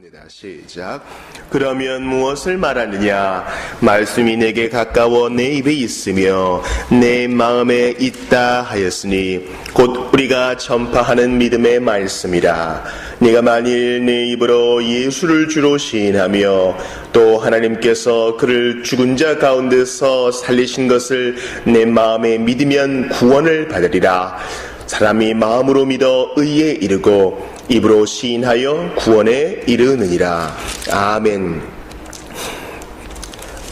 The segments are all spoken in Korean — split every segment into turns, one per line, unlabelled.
합니다. 시작. 그러면 무엇을 말하느냐? 말씀이 내게 가까워 내 입에 있으며 내 마음에 있다 하였으니 곧 우리가 전파하는 믿음의 말씀이라. 네가 만일 내 입으로 예수를 주로 시인하며 또 하나님께서 그를 죽은 자 가운데서 살리신 것을 내 마음에 믿으면 구원을 받으리라. 사람이 마음으로 믿어 의에 이르고 입으로 시인하여 구원에 이르느니라. 아멘.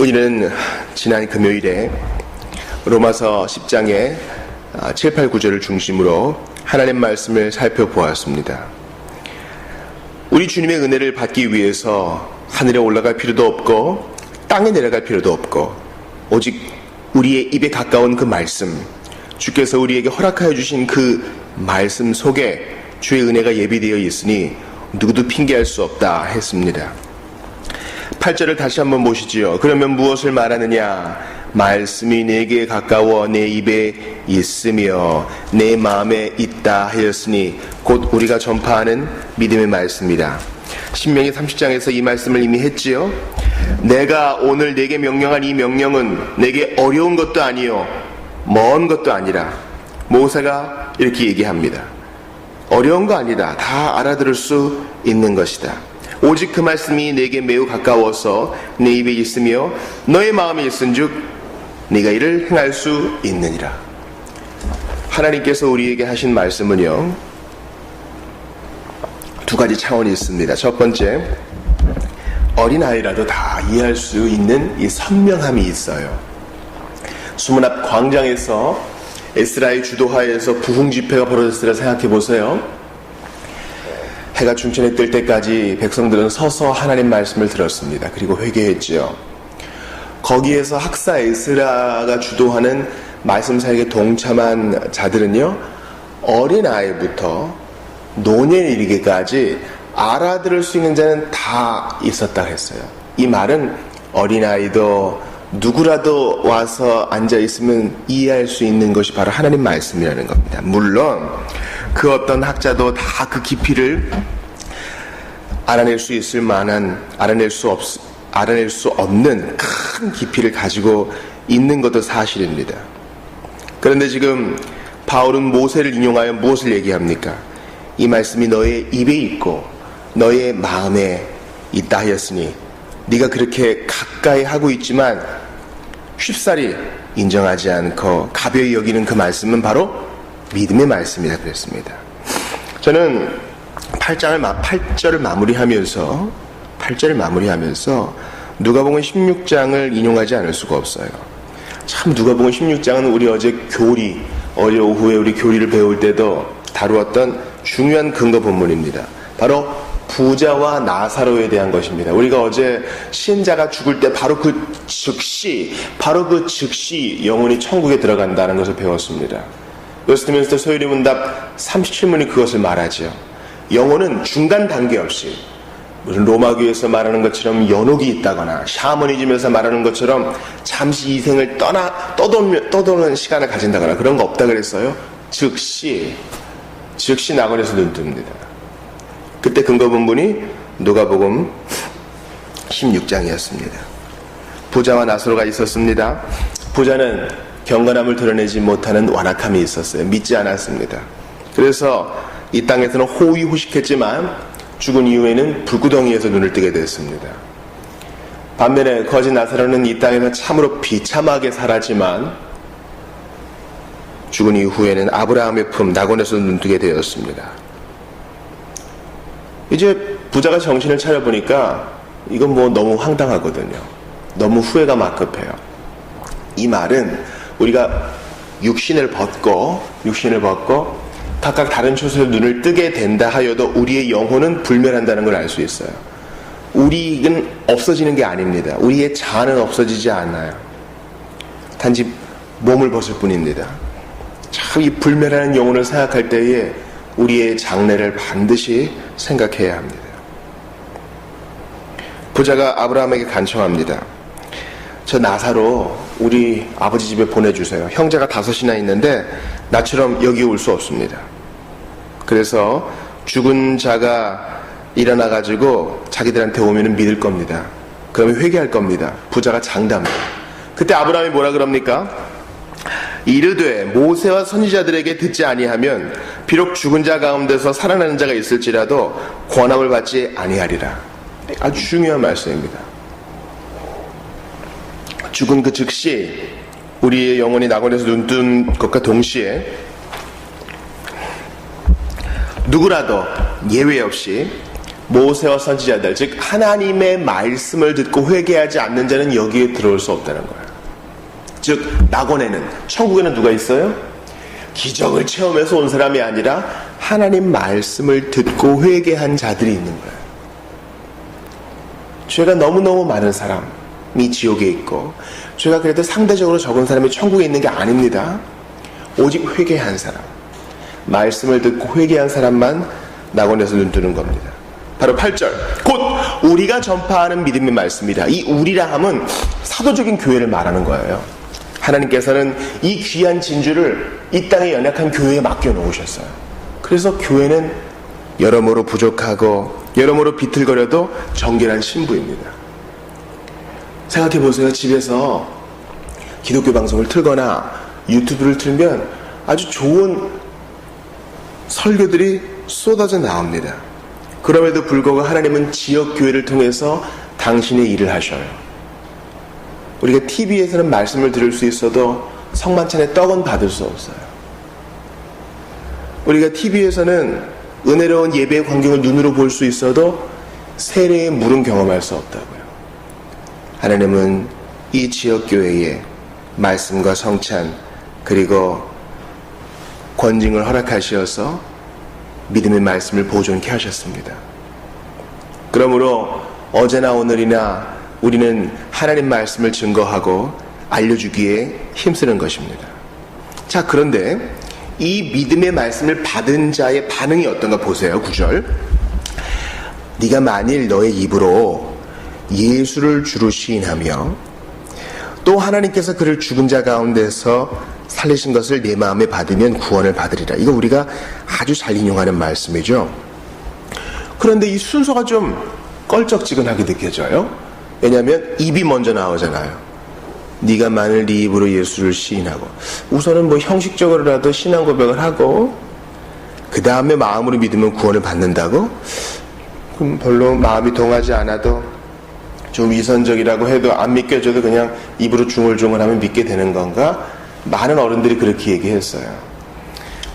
우리는 지난 금요일에 로마서 10장의 7, 8, 9절을 중심으로 하나님 말씀을 살펴보았습니다. 우리 주님의 은혜를 받기 위해서 하늘에 올라갈 필요도 없고 땅에 내려갈 필요도 없고 오직 우리의 입에 가까운 그 말씀, 주께서 우리에게 허락하여 주신 그 말씀 속에 주의 은혜가 예비되어 있으니 누구도 핑계할 수 없다 했습니다. 8절을 다시 한번 보시지요. 그러면 무엇을 말하느냐? 말씀이 내게 가까워 내 입에 있으며 내 마음에 있다 하였으니 곧 우리가 전파하는 믿음의 말씀이다. 신명기 30장에서 이 말씀을 이미 했지요. 내가 오늘 내게 명령한 이 명령은 내게 어려운 것도 아니요 먼 것도 아니라. 모세가 이렇게 얘기합니다. 어려운 거 아니다. 다 알아들을 수 있는 것이다. 오직 그 말씀이 내게 매우 가까워서 내 입에 있으며 너의 마음에 있은즉 네가 이를 행할 수 있느니라. 하나님께서 우리에게 하신 말씀은요, 두 가지 차원이 있습니다. 첫 번째, 어린아이라도 다 이해할 수 있는 이 선명함이 있어요. 수문 앞 광장에서 에스라의 주도하에서 부흥 집회가 벌어졌으라 생각해 보세요. 해가 중천에 뜰 때까지 백성들은 서서 하나님 말씀을 들었습니다. 그리고 회개했지요. 거기에서 학사 에스라가 주도하는 말씀 사역에 동참한 자들은요, 어린아이부터 노년에 이르기까지 알아들을 수 있는 자는 다 있었다고 했어요. 이 말은 어린아이도 누구라도 와서 앉아있으면 이해할 수 있는 것이 바로 하나님 말씀이라는 겁니다. 물론 그 어떤 학자도 다 그 깊이를 알아낼 수 있을 만한, 알아낼 수 없는 큰 깊이를 가지고 있는 것도 사실입니다. 그런데 지금 바울은 모세를 인용하여 무엇을 얘기합니까? 이 말씀이 너의 입에 있고 너의 마음에 있다 하였으니 네가 그렇게 가까이 하고 있지만 쉽사리 인정하지 않고 가벼이 여기는 그 말씀은 바로 믿음의 말씀이라 그랬습니다. 저는 8절을 마무리하면서 누가복음 16장을 인용하지 않을 수가 없어요. 참 누가복음 16장은 우리 어제 오후에 우리 교리를 배울 때도 다루었던 중요한 근거 본문입니다. 바로 부자와 나사로에 대한 것입니다. 우리가 어제 신자가 죽을 때 바로 그 즉시 영혼이 천국에 들어간다는 것을 배웠습니다. 웨스트민스터 소요리 문답 37문이 그것을 말하죠. 영혼은 중간 단계 없이 무슨 로마교에서 말하는 것처럼 연옥이 있다거나 샤머니즘에서 말하는 것처럼 잠시 이 생을 떠도는 시간을 가진다거나 그런 거 없다 그랬어요. 즉시 낙원에서 눈 뜹니다. 그때 근거 본문이 누가복음 16장이었습니다. 부자와 나사로가 있었습니다. 부자는 경건함을 드러내지 못하는 완악함이 있었어요. 믿지 않았습니다. 그래서 이 땅에서는 호의호식했지만 죽은 이후에는 불구덩이에서 눈을 뜨게 됐습니다. 반면에 거지 나사로는 이 땅에서 참으로 비참하게 살았지만 죽은 이후에는 아브라함의 품 낙원에서 눈뜨게 되었습니다. 이제 부자가 정신을 차려보니까 이건 너무 황당하거든요. 너무 후회가 막급해요. 이 말은 우리가 육신을 벗고 각각 다른 처소에 눈을 뜨게 된다 하여도 우리의 영혼은 불멸한다는 걸 알 수 있어요. 우리는 없어지는 게 아닙니다. 우리의 자아는 없어지지 않아요. 단지 몸을 벗을 뿐입니다. 참 이 불멸하는 영혼을 생각할 때에 우리의 장래를 반드시 생각해야 합니다. 부자가 아브라함에게 간청합니다. 저 나사로 우리 아버지 집에 보내주세요. 형제가 5이나 있는데 나처럼 여기 올 수 없습니다. 그래서 죽은 자가 일어나가지고 자기들한테 오면은 믿을 겁니다. 그러면 회개할 겁니다. 부자가 장담해요. 그때 아브라함이 뭐라 그럽니까? 이르되 모세와 선지자들에게 듣지 아니하면 비록 죽은 자 가운데서 살아나는 자가 있을지라도 권함을 받지 아니하리라. 아주 중요한 말씀입니다. 죽은 그 즉시 우리의 영혼이 낙원에서 눈뜬 것과 동시에 누구라도 예외 없이 모세와 선지자들, 즉 하나님의 말씀을 듣고 회개하지 않는 자는 여기에 들어올 수 없다는 거예요. 즉 낙원에는, 천국에는 누가 있어요? 기적을 체험해서 온 사람이 아니라 하나님 말씀을 듣고 회개한 자들이 있는 거예요. 죄가 너무너무 많은 사람이 지옥에 있고 죄가 그래도 상대적으로 적은 사람이 천국에 있는 게 아닙니다. 오직 회개한 사람, 말씀을 듣고 회개한 사람만 낙원에서 눈뜨는 겁니다. 바로 8절, 곧 우리가 전파하는 믿음의 말씀이라. 이 우리라 함은 사도적인 교회를 말하는 거예요. 하나님께서는 이 귀한 진주를 이 땅에 연약한 교회에 맡겨놓으셨어요. 그래서 교회는 여러모로 부족하고 여러모로 비틀거려도 정결한 신부입니다. 생각해보세요. 집에서 기독교 방송을 틀거나 유튜브를 틀면 아주 좋은 설교들이 쏟아져 나옵니다. 그럼에도 불구하고 하나님은 지역교회를 통해서 당신의 일을 하셔요. 우리가 TV에서는 말씀을 들을 수 있어도 성만찬의 떡은 받을 수 없어요. 우리가 TV에서는 은혜로운 예배의 광경을 눈으로 볼 수 있어도 세례의 물은 경험할 수 없다고요. 하나님은 이 지역교회에 말씀과 성찬 그리고 권징을 허락하시어서 믿음의 말씀을 보존케 하셨습니다. 그러므로 어제나 오늘이나 우리는 하나님 말씀을 증거하고 알려주기에 힘쓰는 것입니다. 자, 그런데 이 믿음의 말씀을 받은 자의 반응이 어떤가 보세요. 9절, 네가 만일 너의 입으로 예수를 주로 시인하며 또 하나님께서 그를 죽은 자 가운데서 살리신 것을 내 마음에 받으면 구원을 받으리라. 이거 우리가 아주 잘 인용하는 말씀이죠. 그런데 이 순서가 좀 껄쩍지근하게 느껴져요. 왜냐하면 입이 먼저 나오잖아요. 네가 만일 네 입으로 예수를 시인하고, 우선은 뭐 형식적으로라도 신앙 고백을 하고 그 다음에 마음으로 믿으면 구원을 받는다고? 그럼 별로 마음이 동하지 않아도 좀 위선적이라고 해도 안 믿겨져도 그냥 입으로 중얼중얼하면 믿게 되는 건가? 많은 어른들이 그렇게 얘기했어요.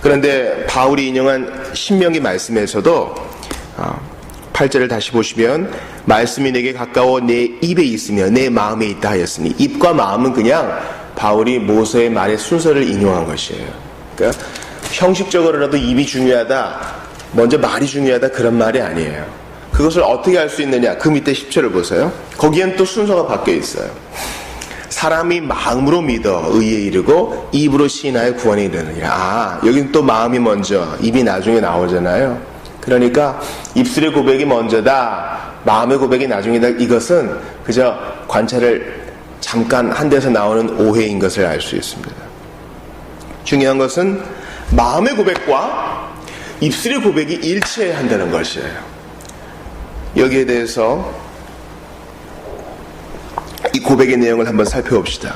그런데 바울이 인용한 신명기 말씀에서도 8절을 다시 보시면 말씀이 내게 가까워 내 입에 있으며 내 마음에 있다 하였으니, 입과 마음은 그냥 바울이 모세의 말의 순서를 인용한 것이에요. 그러니까 형식적으로라도 입이 중요하다, 먼저 말이 중요하다, 그런 말이 아니에요. 그것을 어떻게 할 수 있느냐? 그 밑에 10절을 보세요. 거기엔 또 순서가 바뀌어 있어요. 사람이 마음으로 믿어 의에 이르고 입으로 시인하여 구원에 이르느니라. 여긴 또 마음이 먼저, 입이 나중에 나오잖아요. 그러니까 입술의 고백이 먼저다, 마음의 고백이 나중이다, 이것은 그저 관찰을 잠깐 한 데서 나오는 오해인 것을 알 수 있습니다. 중요한 것은 마음의 고백과 입술의 고백이 일치해야 한다는 것이에요. 여기에 대해서 이 고백의 내용을 한번 살펴봅시다.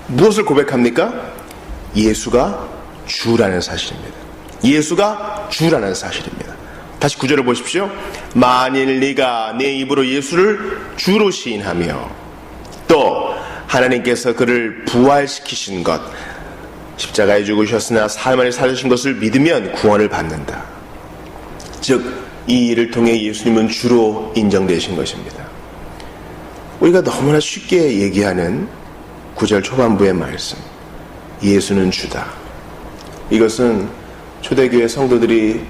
무엇을 고백합니까? 예수가 주라는 사실입니다. 예수가 주라는 사실입니다. 다시 9절을 보십시오. 만일 네가 내 입으로 예수를 주로 시인하며 또 하나님께서 그를 부활시키신 것, 십자가에 죽으셨으나 사흘 만에 살으신 것을 믿으면 구원을 받는다. 즉 이 일을 통해 예수님은 주로 인정되신 것입니다. 우리가 너무나 쉽게 얘기하는 9절 초반부의 말씀, 예수는 주다. 이것은 초대교회 성도들이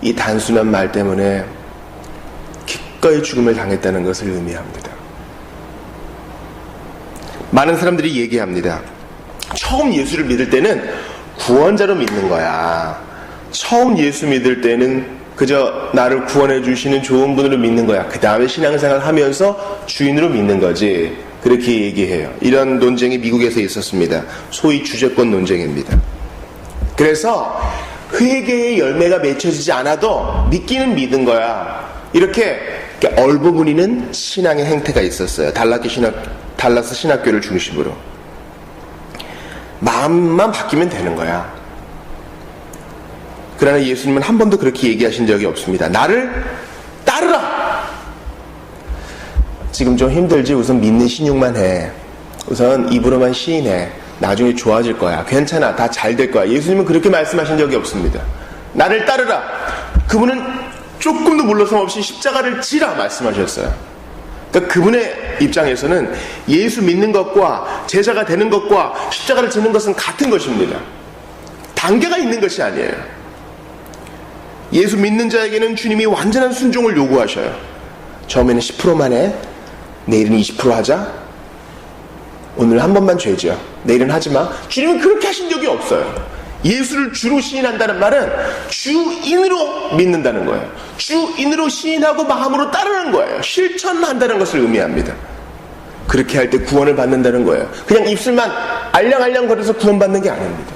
이 단순한 말 때문에 기꺼이 죽음을 당했다는 것을 의미합니다. 많은 사람들이 얘기합니다. 처음 예수를 믿을 때는 구원자로 믿는 거야. 처음 예수 믿을 때는 그저 나를 구원해 주시는 좋은 분으로 믿는 거야. 그 다음에 신앙생활 하면서 주인으로 믿는 거지. 그렇게 얘기해요. 이런 논쟁이 미국에서 있었습니다. 소위 주제권 논쟁입니다. 그래서 회개의 열매가 맺혀지지 않아도 믿기는 믿은 거야. 이렇게 그러니까 얼버무리는 신앙의 행태가 있었어요. 달라스 신학교를 중심으로. 마음만 바뀌면 되는 거야. 그러나 예수님은 한 번도 그렇게 얘기하신 적이 없습니다. 나를 따르라! 지금 좀 힘들지? 우선 믿는 신용만 해. 우선 입으로만 시인해. 나중에 좋아질 거야. 괜찮아. 다 잘 될 거야. 예수님은 그렇게 말씀하신 적이 없습니다. 나를 따르라. 그분은 조금도 물러섬 없이 십자가를 지라 말씀하셨어요. 그러니까 그분의 입장에서는 예수 믿는 것과 제자가 되는 것과 십자가를 지는 것은 같은 것입니다. 단계가 있는 것이 아니에요. 예수 믿는 자에게는 주님이 완전한 순종을 요구하셔요. 처음에는 10%만 해. 내일은 20% 하자. 오늘 한 번만 죄지어. 내일은 하지 마. 주님은 그렇게 하신 적이 없어요. 예수를 주로 시인한다는 말은 주인으로 믿는다는 거예요. 주인으로 시인하고 마음으로 따르는 거예요. 실천한다는 것을 의미합니다. 그렇게 할 때 구원을 받는다는 거예요. 그냥 입술만 알량알량 거려서 구원받는 게 아닙니다.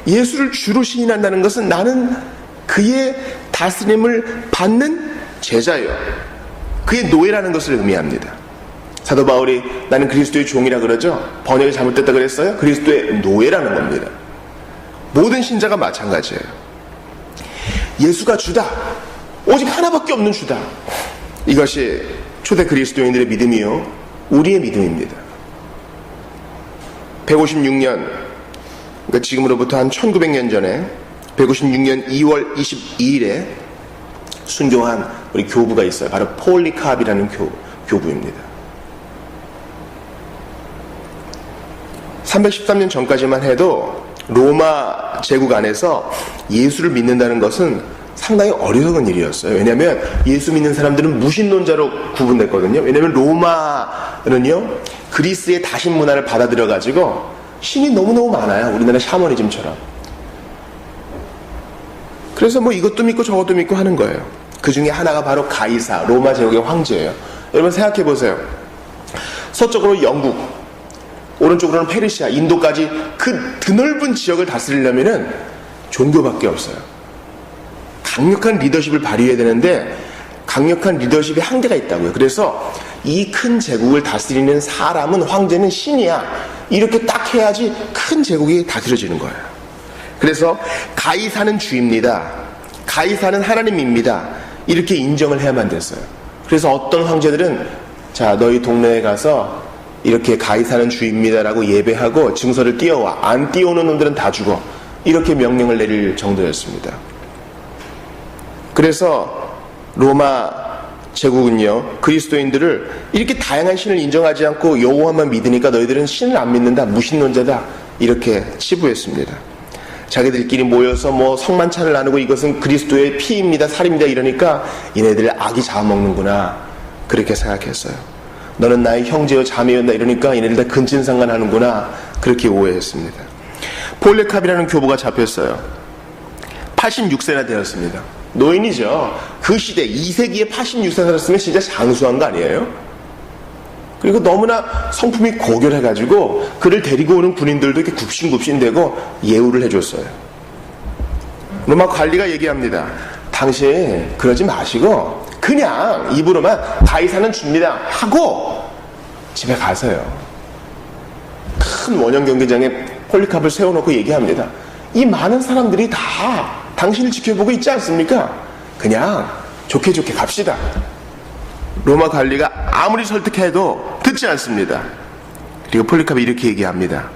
예수를 주로 시인한다는 것은 나는 그의 다스림을 받는 제자예요. 그의 노예라는 것을 의미합니다. 사도 바울이 나는 그리스도의 종이라 그러죠. 번역이 잘못됐다 그랬어요. 그리스도의 노예라는 겁니다. 모든 신자가 마찬가지예요. 예수가 주다. 오직 하나밖에 없는 주다. 이것이 초대 그리스도인들의 믿음이요, 우리의 믿음입니다. 156년, 그러니까 지금으로부터 한 1900년 전에 156년 2월 22일에 순교한 우리 교부가 있어요. 바로 폴리캅이라는 교부입니다. 313년 전까지만 해도 로마 제국 안에서 예수를 믿는다는 것은 상당히 어리석은 일이었어요. 왜냐하면 예수 믿는 사람들은 무신론자로 구분됐거든요. 왜냐하면 로마는요, 그리스의 다신 문화를 받아들여가지고 신이 너무너무 많아요. 우리나라 샤머니즘처럼. 그래서 뭐 이것도 믿고 저것도 믿고 하는 거예요. 그 중에 하나가 바로 가이사, 로마 제국의 황제예요. 여러분 생각해 보세요. 서쪽으로 영국, 오른쪽으로는 페르시아, 인도까지 그 드넓은 지역을 다스리려면은 종교밖에 없어요. 강력한 리더십을 발휘해야 되는데 강력한 리더십의 한계가 있다고요. 그래서 이 큰 제국을 다스리는 사람은, 황제는 신이야. 이렇게 딱 해야지 큰 제국이 다스려지는 거예요. 그래서 가이사는 주입니다. 가이사는 하나님입니다. 이렇게 인정을 해야만 됐어요. 그래서 어떤 황제들은 자, 너희 동네에 가서 이렇게 가이사는 주입니다라고 예배하고 증서를 띄워와. 안 띄워오는 놈들은 다 죽어. 이렇게 명령을 내릴 정도였습니다. 그래서 로마 제국은요, 그리스도인들을 이렇게 다양한 신을 인정하지 않고 여호와만 믿으니까 너희들은 신을 안 믿는다, 무신론자다, 이렇게 치부했습니다. 자기들끼리 모여서 뭐 성만찬을 나누고 이것은 그리스도의 피입니다, 살입니다 이러니까 얘네들 악이 잡아먹는구나, 그렇게 생각했어요. 너는 나의 형제여 자매였다 이러니까 얘네들 다 근친상간하는구나, 그렇게 오해했습니다. 폴레캅이라는 교부가 잡혔어요. 86세나 되었습니다. 노인이죠. 그 시대 2세기에 86세 살았으면 진짜 장수한 거 아니에요? 그리고 너무나 성품이 고결해가지고 그를 데리고 오는 군인들도 이렇게 굽신굽신대고 예우를 해줬어요. 로마 관리가 얘기합니다. 당신 그러지 마시고 그냥 입으로만 가이사는 줍니다 하고 집에 가세요. 큰 원형 경기장에 폴리캅을 세워놓고 얘기합니다. 이 많은 사람들이 다 당신을 지켜보고 있지 않습니까? 그냥 좋게 좋게 갑시다. 로마 관리가 아무리 설득해도 듣지 않습니다. 그리고 폴리캅이 이렇게 얘기합니다.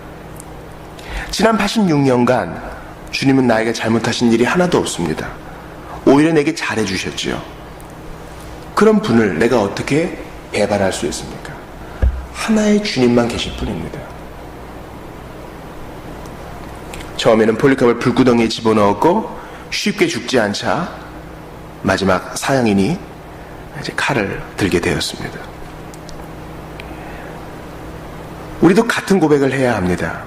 지난 86년간 주님은 나에게 잘못하신 일이 하나도 없습니다. 오히려 내게 잘해주셨지요. 그런 분을 내가 어떻게 배반할 수 있습니까? 하나의 주님만 계실 뿐입니다. 처음에는 폴리캅을 불구덩이에 집어넣었고 쉽게 죽지 않자 마지막 사형이니 이제 칼을 들게 되었습니다. 우리도 같은 고백을 해야 합니다.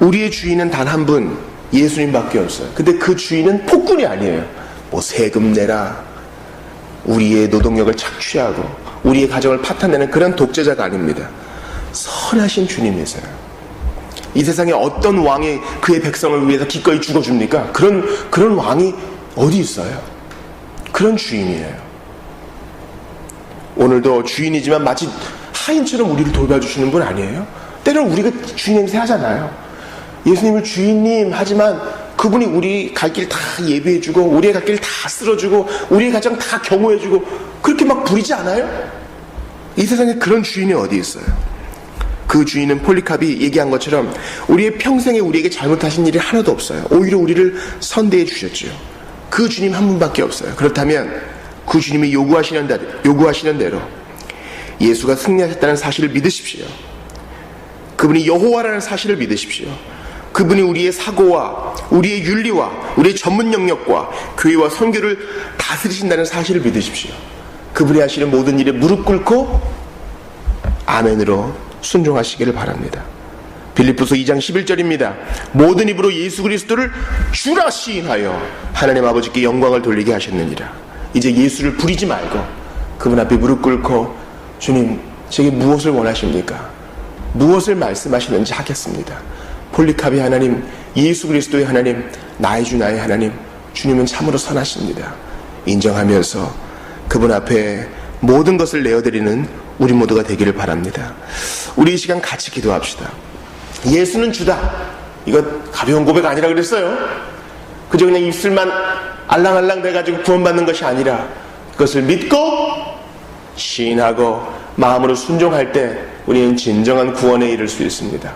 우리의 주인은 단 한 분, 예수님밖에 없어요. 근데 그 주인은 폭군이 아니에요. 뭐 세금 내라, 우리의 노동력을 착취하고 우리의 가정을 파탄내는 그런 독재자가 아닙니다. 선하신 주님이세요. 이 세상에 어떤 왕이 그의 백성을 위해서 기꺼이 죽어줍니까? 그런 왕이 어디 있어요? 그런 주인이에요. 오늘도 주인이지만 마치 하인처럼 우리를 돌봐주시는 분 아니에요? 때로는 우리가 주인 냄새 하잖아요. 예수님을 주인님 하지만 그분이 우리 갈 길 다 예비해주고 우리의 갈 길 다 쓸어주고 우리의 가정 다 경호해주고 그렇게 막 부리지 않아요? 이 세상에 그런 주인이 어디 있어요? 그 주인은 폴리캅이 얘기한 것처럼 우리의 평생에 우리에게 잘못하신 일이 하나도 없어요. 오히려 우리를 선대해 주셨죠. 그 주님 한 분밖에 없어요. 그렇다면 그 주님이 요구하시는 대로 예수가 승리하셨다는 사실을 믿으십시오. 그분이 여호와라는 사실을 믿으십시오. 그분이 우리의 사고와 우리의 윤리와 우리의 전문 영역과 교회와 선교를 다스리신다는 사실을 믿으십시오. 그분이 하시는 모든 일에 무릎 꿇고 아멘으로 순종하시기를 바랍니다. 빌립보서 2장 11절입니다. 모든 입으로 예수 그리스도를 주라 시인하여 하나님 아버지께 영광을 돌리게 하셨느니라. 이제 예수를 부리지 말고 그분 앞에 무릎 꿇고 주님, 제게 무엇을 원하십니까? 무엇을 말씀하시는지 하겠습니다. 폴리캅이 하나님, 예수 그리스도의 하나님, 나의 주 나의 하나님, 주님은 참으로 선하십니다. 인정하면서 그분 앞에 모든 것을 내어드리는 우리 모두가 되기를 바랍니다. 우리 이 시간 같이 기도합시다. 예수는 주다. 이거 가벼운 고백 아니라 그랬어요. 그저 그냥 입술만 알랑알랑 돼가지고 구원받는 것이 아니라 그것을 믿고 시인하고 마음으로 순종할 때 우리는 진정한 구원에 이를 수 있습니다.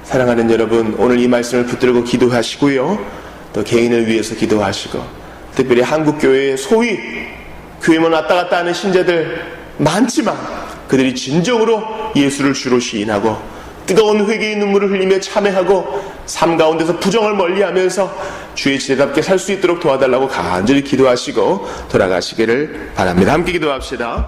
사랑하는 여러분, 오늘 이 말씀을 붙들고 기도하시고요. 또 개인을 위해서 기도하시고 특별히 한국교회의 소위 교회만 왔다 갔다 하는 신자들 많지만 그들이 진정으로 예수를 주로 시인하고 뜨거운 회개의 눈물을 흘리며 참회하고 삶 가운데서 부정을 멀리하면서 주의 지혜답게 살 수 있도록 도와달라고 간절히 기도하시고 돌아가시기를 바랍니다. 함께 기도합시다.